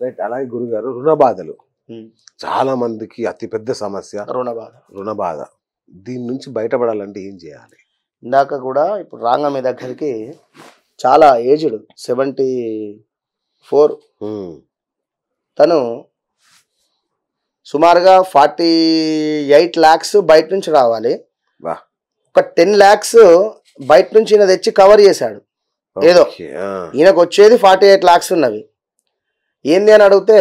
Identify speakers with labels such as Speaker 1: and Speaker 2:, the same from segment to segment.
Speaker 1: Right. అలాగే గురుగారు రుణ బాధలు చాలా మందికి అతిపెద్ద సమస్య. రుణ బాధ దీని నుంచి బయటపడాలంటే ఏం చేయాలి?
Speaker 2: ఇందాక కూడా ఇప్పుడు రాంగ మీ దగ్గరికి చాలా ఏజ్డ్ 74 తను సుమారుగా 48 lakhs బయట నుంచి రావాలి. ఒక 10 lakhs బయట నుంచి ఈయన తెచ్చి కవర్ చేశాడు. ఏదో ఈయనకు వచ్చేది 48 lakhs ఉన్నవి. ఏంది అని అడిగితే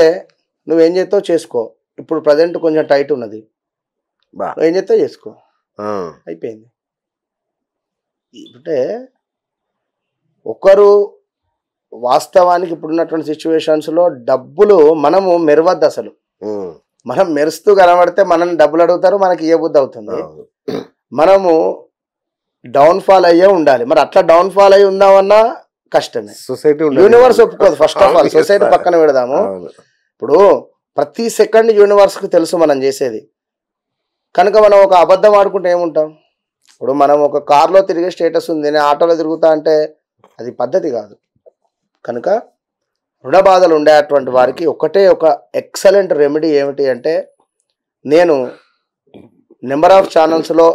Speaker 2: నువ్వేం చేస్తావు చేసుకో, ఇప్పుడు ప్రజెంట్ కొంచెం టైట్ ఉన్నది, నువ్వేం చేస్తావు చేసుకో, అయిపోయింది. అంటే ఒకరు వాస్తవానికి ఇప్పుడున్నటువంటి సిచ్యువేషన్స్లో డబ్బులు మనము మెరవద్దు. అసలు మనం మెరుస్తూ కనబడితే మనల్ని డబ్బులు అడుగుతారు, మనకి ఇవ్వబుద్ధి అవుతుంది. మనము డౌన్ఫాల్ అయ్యే ఉండాలి. మరి అట్లా డౌన్ఫాల్ అయ్యి ఉందామన్నా కష్టమే.
Speaker 1: సొసైటీ
Speaker 2: యూనివర్స్ ఒప్పుకోదు. ఫస్ట్ ఆఫ్ ఆల్ సొసైటీ పక్కన పెడదాము. ఇప్పుడు ప్రతి సెకండ్ యూనివర్స్కి తెలుసు మనం చేసేది. కనుక మనం ఒక అబద్ధం ఆడుకుంటే ఏముంటాం? ఇప్పుడు మనం ఒక కార్లో తిరిగే స్టేటస్ ఉంది, నేను ఆటోలో తిరుగుతా అంటే అది పద్ధతి కాదు. కనుక రుణ బాధలు ఉండేటువంటి వారికి ఒకటే ఒక ఎక్సలెంట్ రెమెడీ ఏమిటి అంటే, నేను నెంబర్ ఆఫ్ ఛానల్స్లో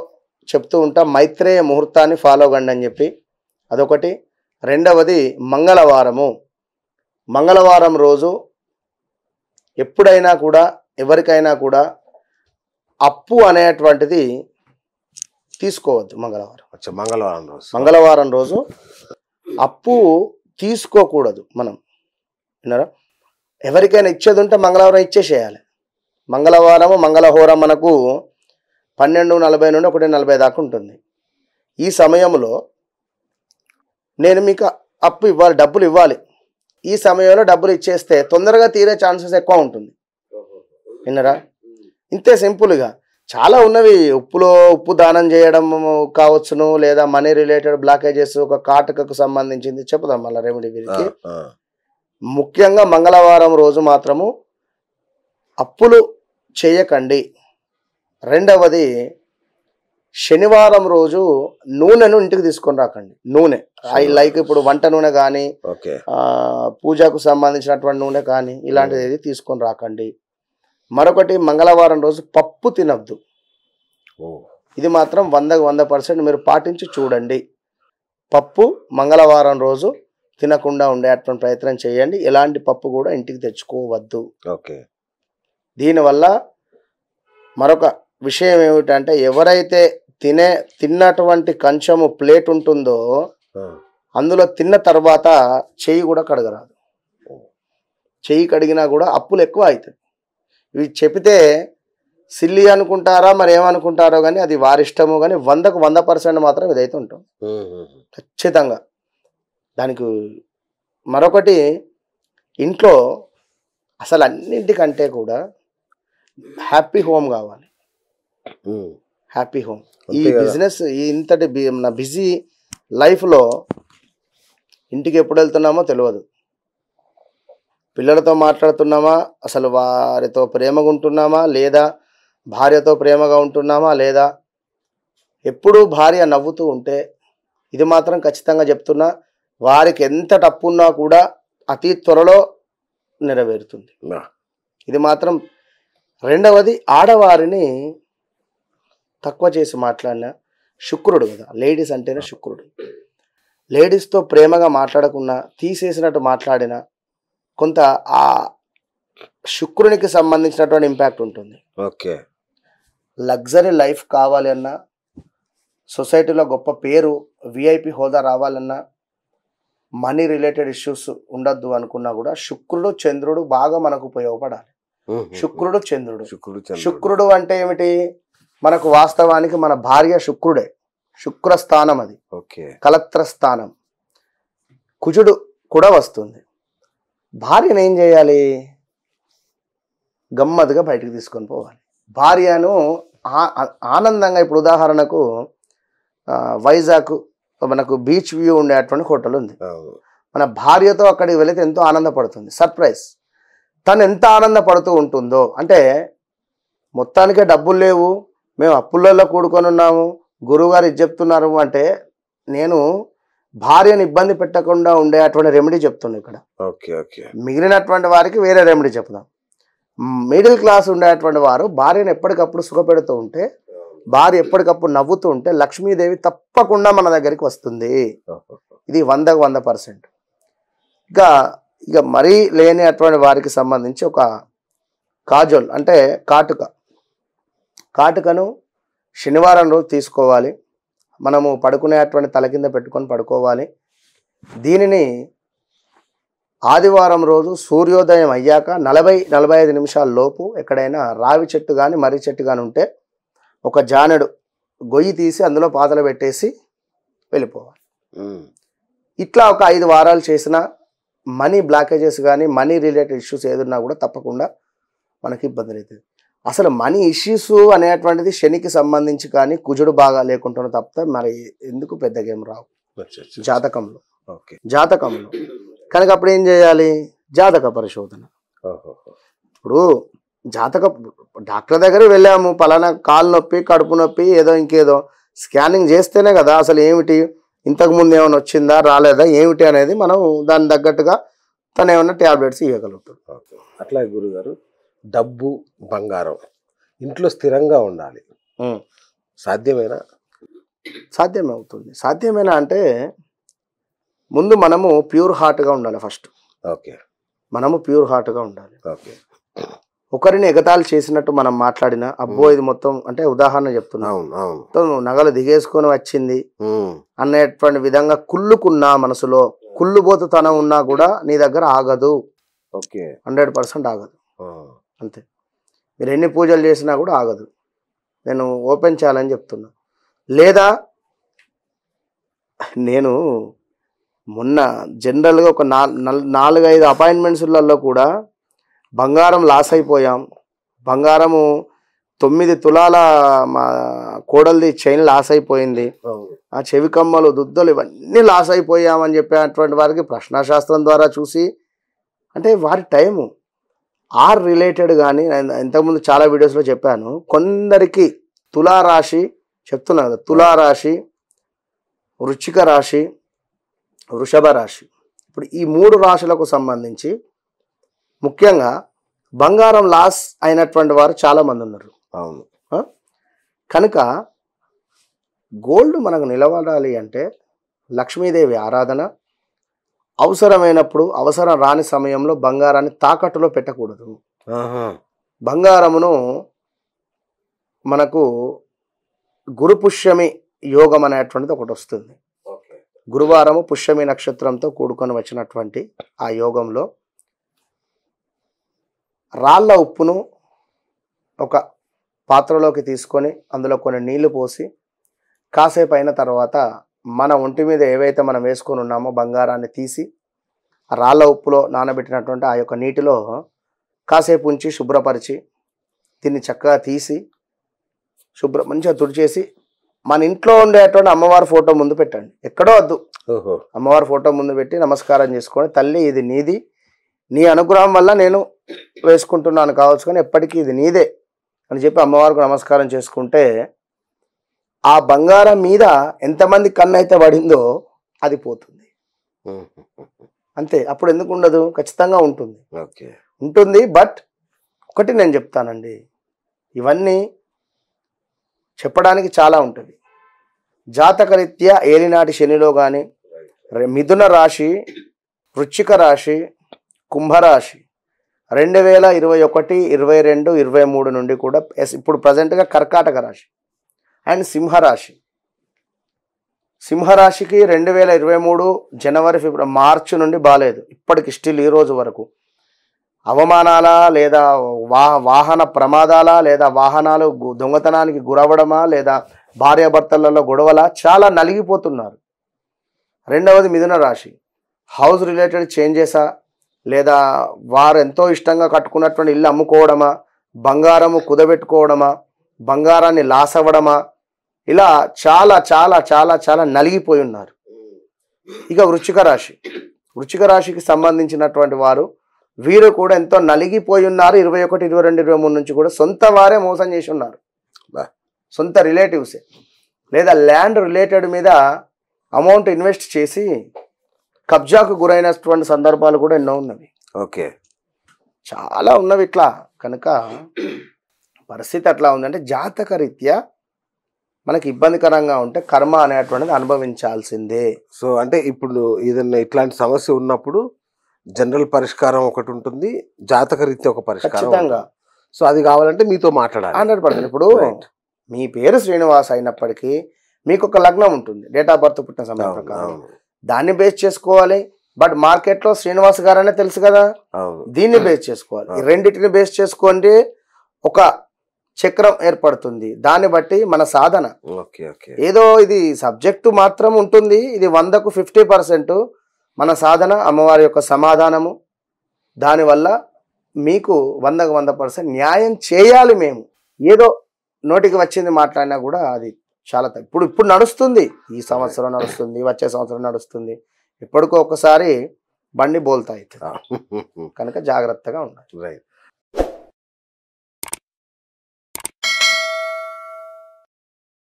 Speaker 2: చెప్తూ ఉంటా, మైత్రేయ ముహూర్తాన్ని ఫాలో కండి అని చెప్పి. అదొకటి. రెండవది మంగళవారం రోజు ఎప్పుడైనా కూడా ఎవరికైనా కూడా అప్పు అనేటువంటిది తీసుకోవద్దు. మంగళవారం రోజు అప్పు తీసుకోకూడదు. మనం విన్నారా? ఎవరికైనా ఇచ్చేది ఉంటే మంగళవారం ఇచ్చేసేయాలి. మంగళహోరం మనకు 12:40 నుండి 1:40 దాకా ఉంటుంది. ఈ సమయంలో నేను మీకు అప్పు ఇవ్వాలి, డబ్బులు ఇవ్వాలి. ఈ సమయంలో డబ్బులు ఇచ్చేస్తే తొందరగా తీరే ఛాన్సెస్ ఎక్కువ ఉంటుంది. విన్నారా? ఇంతే సింపుల్గా. చాలా ఉన్నవి. ఉప్పు దానం చేయడం కావచ్చును, లేదా మనీ రిలేటెడ్ బ్లాకేజెస్, ఒక కాటుకకు సంబంధించింది చెప్పుదాం మళ్ళీ రెమెడీ వీరికి. ముఖ్యంగా మంగళవారం రోజు మాత్రము అప్పులు చేయకండి. రెండవది, శనివారం రోజు నూనెను ఇంటికి తీసుకొని రాకండి. నూనె లైక్ ఇప్పుడు వంట నూనె కానీ, పూజకు సంబంధించినటువంటి నూనె కానీ, ఇలాంటిది ఏది తీసుకొని రాకండి. మరొకటి, మంగళవారం రోజు పప్పు తినద్దు. ఇది మాత్రం 100% మీరు పాటించి చూడండి. పప్పు మంగళవారం రోజు తినకుండా ఉండేటువంటి ప్రయత్నం చేయండి. ఎలాంటి పప్పు కూడా ఇంటికి తెచ్చుకోవద్దు. దీనివల్ల మరొక విషయం ఏమిటంటే, ఎవరైతే తిన్నటువంటి కంచము ప్లేట్ ఉంటుందో అందులో తిన్న తర్వాత చెయ్యి కూడా కడగరాదు. చెయ్యి కడిగినా కూడా అప్పులు ఎక్కువ అవుతాయి. ఇవి చెప్తే సిల్లి అనుకుంటారా మరి ఏమనుకుంటారో కానీ అది వారి ఇష్టము. కానీ 100% మాత్రం ఇదైతే ఉంటాం ఖచ్చితంగా. దానికి మరొకటి, ఇంట్లో అసలు అన్నింటికంటే కూడా హ్యాపీ హోమ్ కావాలి. Happy home. ఈ బిజినెస్ ఇంతటి నా బిజీ లైఫ్లో ఇంటికి ఎప్పుడు వెళ్తున్నామో తెలియదు. పిల్లలతో మాట్లాడుతున్నామా, అసలు వారితో ప్రేమగా ఉంటున్నామా, లేదా భార్యతో ప్రేమగా ఉంటున్నామా, లేదా ఎప్పుడూ భార్య నవ్వుతూ ఉంటే, ఇది మాత్రం ఖచ్చితంగా చెప్తున్నా, వారికి ఎంత తప్పున్నా కూడా అతి త్వరలో నెరవేరుతుంది. ఇది మాత్రం. రెండవది, ఆడవారిని తక్కువ చేసి మాట్లాడిన శుక్రుడు కదా, లేడీస్ అంటేనే శుక్రుడు. లేడీస్తో ప్రేమగా మాట్లాడకున్నా, తీసేసినట్టు మాట్లాడినా కొంత ఆ శుక్రునికి సంబంధించినటువంటి ఇంపాక్ట్ ఉంటుంది. లగ్జరీ లైఫ్ కావాలి అన్నా, సొసైటీలో గొప్ప పేరు, విఐపి హోదా రావాలన్నా, మనీ రిలేటెడ్ ఇష్యూస్ ఉండద్దు అనుకున్నా కూడా శుక్రుడు చంద్రుడు బాగా మనకు ఉపయోగపడాలి. శుక్రుడు చంద్రుడు. శుక్రుడు అంటే ఏమిటి? మనకు వాస్తవానికి మన భార్య శుక్రుడే. శుక్రస్థానం అది, కలత్ర స్థానం. కుజుడు కూడా వస్తుంది. భార్యను ఏం చేయాలి? గమ్మత్తుగా బయటికి తీసుకొని పోవాలి. భార్యను ఆనందంగా, ఇప్పుడు ఉదాహరణకు వైజాగ్ మనకు బీచ్ వ్యూ ఉండేటువంటి హోటల్ ఉంది. మన భార్యతో అక్కడికి వెళితే ఎంతో ఆనందపడుతుంది. సర్ప్రైజ్. తను ఎంత ఆనందపడుతూ ఉంటుందో, అంటే మొత్తానికే డబ్బులు లేవు, మేము అప్పులలో కూడుకొని ఉన్నాము, గురువుగారు ఇది చెప్తున్నారు అంటే, నేను భార్యను ఇబ్బంది పెట్టకుండా ఉండేటువంటి రెమెడీ చెప్తున్నాను ఇక్కడ.
Speaker 1: Okay okay.
Speaker 2: మిగిలినటువంటి వారికి వేరే రెమెడీ చెప్దాం. మిడిల్ క్లాస్ ఉండేటువంటి వారు భార్యను ఎప్పటికప్పుడు సుఖపెడుతూ ఉంటే, భార్య ఎప్పటికప్పుడు నవ్వుతూ ఉంటే లక్ష్మీదేవి తప్పకుండా మన దగ్గరికి వస్తుంది. ఇది 100కు 100%. ఇక మరీ లేని అటువంటి వారికి సంబంధించి ఒక కాజోల్ అంటే కాటుకను శనివారం రోజు తీసుకోవాలి. మనము పడుకునేటువంటి తల కింద పెట్టుకొని పడుకోవాలి. దీనిని ఆదివారం రోజు సూర్యోదయం అయ్యాక 40-45 నిమిషాల లోపు ఎక్కడైనా రావి చెట్టు కానీ మర్రి చెట్టు కానీ ఉంటే ఒక జానెడు గొయ్యి తీసి అందులో పాతలు పెట్టేసి వెళ్ళిపోవాలి. ఇట్లా ఒక 5 వారాలు చేసిన మనీ బ్లాకేజెస్ కానీ మనీ రిలేటెడ్ ఇష్యూస్ ఏదున్నా కూడా తప్పకుండా మనకి ఇబ్బంది అవుతుంది. అసలు మనీ ఇష్యూస్ అనేటువంటిది శనికి సంబంధించి కానీ కుజుడు బాగా లేకుండా తప్పితే మరి ఎందుకు పెద్ద గేమ్ రావు జాతకంలో. కనుక అప్పుడు ఏం చేయాలి? జాతక పరిశోధన. ఇప్పుడు డాక్టర్ దగ్గర వెళ్ళాము, పలానా కాలు నొప్పి కడుపు నొప్పి ఏదో ఇంకేదో స్కానింగ్ చేస్తేనే కదా అసలు ఏమిటి, ఇంతకుముందు ఏమైనా వచ్చిందా రాలేదా ఏమిటి అనేది మనం దాని తగ్గట్టుగా తను ఏమన్నా ట్యాబ్లెట్స్ ఇవ్వగలుగుతాడు.
Speaker 1: అట్లా గురుగారు, డబ్బు బంగారం ఇంట్లో స్థిరంగా ఉండాలి, సాధ్యమేనా?
Speaker 2: సాధ్యమే అవుతుంది. సాధ్యమేనా అంటే ముందు మనము ప్యూర్ హార్ట్గా ఉండాలి ఫస్ట్. మనము ప్యూర్ హార్ట్గా ఉండాలి. ఒకరిని ఎగతాళి చేసినట్టు మనం మాట్లాడినా అబ్బో ఇది మొత్తం అంటే ఉదాహరణ చెప్తున్నాం, నగలు దిగేసుకొని వచ్చింది అనేటువంటి విధంగా కుళ్ళుకున్నా మనసులో కుళ్ళుబోతుతనం ఉన్నా కూడా నీ దగ్గర ఆగదు. 100% ఆగదు. అంతే. మీరు ఎన్ని పూజలు చేసినా కూడా ఆగదు. నేను ఓపెన్ చేయాలని చెప్తున్నా. లేదా నేను మొన్న జనరల్గా ఒక 4-5 అపాయింట్మెంట్స్లలో కూడా బంగారం లాస్ అయిపోయాం, బంగారము 9 తులాల మా కోడలిది చైన్ లాస్ అయిపోయింది, ఆ చెవి కమ్మలు దుద్దలు ఇవన్నీ లాస్ అయిపోయామని చెప్పేటువంటి వారికి ప్రశ్నాశాస్త్రం ద్వారా చూసి అంటే వారి టైము ఆర్ రిలేటెడ్ కానీ ఇంతకుముందు చాలా వీడియోస్లో చెప్పాను. కొందరికి తులారాశి చెప్తున్నాను కదా, తులారాశి, వృశ్చిక రాశి, వృషభ రాశి, ఇప్పుడు ఈ 3 రాశులకు సంబంధించి ముఖ్యంగా బంగారం లాస్ అయినటువంటి వారు చాలామంది ఉన్నారు. కనుక గోల్డ్ మనకు నిలబడాలి అంటే లక్ష్మీదేవి ఆరాధన, అవసరమైనప్పుడు అవసరం రాని సమయంలో బంగారాన్ని తాకట్టులో పెట్టకూడదు. బంగారమును మనకు గురు పుష్యమి యోగం అనేటువంటిది ఒకటి వస్తుంది. గురువారము పుష్యమి నక్షత్రంతో కూడుకొని వచ్చినటువంటి ఆ యోగంలో రాళ్ళ ఉప్పును ఒక పాత్రలోకి తీసుకొని అందులో కొన్ని నీళ్లు పోసి కాసేపు అయిన తర్వాత మన ఒంటి మీద ఏవైతే మనం వేసుకొని ఉన్నామో బంగారాన్ని తీసి ఆ రాళ్ళ ఉప్పులో నానబెట్టినటువంటి ఆ యొక్క నీటిలో కాసేపు ఉంచి శుభ్రపరిచి దీన్ని చక్కగా తీసి మంచిగా తుడిచేసి మన ఇంట్లో ఉండేటువంటి అమ్మవారి ఫోటో ముందు పెట్టండి. ఎక్కడో వద్దు, అమ్మవారి ఫోటో ముందు పెట్టి నమస్కారం చేసుకొని, తల్లి ఇది నీది, నీ అనుగ్రహం వల్ల నేను వేసుకుంటున్నాను కావచ్చు కానీ ఎప్పటికీ ఇది నీదే అని చెప్పి అమ్మవారికి నమస్కారం చేసుకుంటే ఆ బంగారం మీద ఎంతమంది కన్ను అయితే పడిందో అది పోతుంది. అంతే. అప్పుడు ఎందుకు ఉండదు? ఖచ్చితంగా ఉంటుంది. బట్ ఒకటి నేను చెప్తానండి, ఇవన్నీ చెప్పడానికి చాలా ఉంటుంది. జాతకరీత్యా ఏలినాటి శనిలో కానీ మిథున రాశి, వృశ్చిక రాశి, కుంభరాశి 2021, 22, 23 నుండి కూడా ఇప్పుడు ప్రజెంట్గా కర్కాటక రాశి అండ్ సింహరాశికి 2023 జనవరి, ఫిబ్రవరి, మార్చి నుండి బాగాలేదు. ఇప్పటికి స్టిల్ ఈ రోజు వరకు అవమానాలా లేదా వాహన ప్రమాదాలా లేదా వాహనాలు దొంగతనానికి గురవడమా లేదా భార్యాభర్తలలో గొడవలా చాలా నలిగిపోతున్నారు. రెండవది మిథున రాశి, హౌస్ రిలేటెడ్ చేంజెసా లేదా వారు ఎంతో ఇష్టంగా కట్టుకున్నటువంటి ఇల్లు అమ్ముకోవడమా, బంగారము కుదబెట్టుకోవడమా, బంగారాన్ని లాస్ అవ్వడమా, ఇలా చాలా చాలా చాలా చాలా నలిగిపోయి ఉన్నారు. ఇక వృశ్చిక రాశికి సంబంధించినటువంటి వారు వీరు కూడా ఎంతో నలిగిపోయి ఉన్నారు. 21, 22, 23 నుంచి కూడా సొంత వారే మోసం చేసి ఉన్నారు, సొంత రిలేటివ్సే లేదా ల్యాండ్ రిలేటెడ్ మీద అమౌంట్ ఇన్వెస్ట్ చేసి కబ్జాకు గురైనటువంటి సందర్భాలు కూడా ఎన్నో ఉన్నవి.
Speaker 1: ఓకే,
Speaker 2: చాలా ఉన్నవి ఇట్లా. కనుక పరిస్థితి అట్లా ఉందంటే జాతక రీత్యా మనకి ఇబ్బందికరంగా ఉంటే కర్మ అనేటువంటిది అనుభవించాల్సిందే.
Speaker 1: సో అంటే ఇప్పుడు ఏదైనా ఇట్లాంటి సమస్య ఉన్నప్పుడు జనరల్ పరిష్కారం ఒకటి ఉంటుంది, జాతక రీత్యా ఒక పరిష్కారం
Speaker 2: ఖచ్చితంగా.
Speaker 1: సో అది కావాలంటే మీతో మాట్లాడాలి.
Speaker 2: 100%. ఇప్పుడు మీ పేరు శ్రీనివాస్ అయినప్పటికీ మీకు ఒక లగ్నం ఉంటుంది, డేట్ ఆఫ్ బర్త్ పుట్టిన సమయం ప్రకారం, దాన్ని బేస్ చేసుకోవాలి. బట్ మార్కెట్లో శ్రీనివాస్ గారనే తెలుసు కదా, దీన్ని బేస్ చేసుకోవాలి. ఈ రెండింటిని బేస్ చేసుకోండి ఒక చక్రం ఏర్పడుతుంది. దాన్ని బట్టి మన సాధన, ఏదో ఇది సబ్జెక్టు మాత్రం ఉంటుంది, ఇది 100కు 50% మన సాధన, అమ్మవారి యొక్క సమాధానము. దానివల్ల మీకు 100కు 100% న్యాయం చేయాలి మేము. ఏదో నోటికి వచ్చింది మాట్లాడినా కూడా అది చాలా ఇప్పుడు నడుస్తుంది, ఈ సంవత్సరం నడుస్తుంది, వచ్చే సంవత్సరం నడుస్తుంది, ఎప్పటికో ఒకసారి బండి బోల్తా అవుతుంది. కనుక జాగ్రత్తగా ఉండాలి.
Speaker 1: రైట్.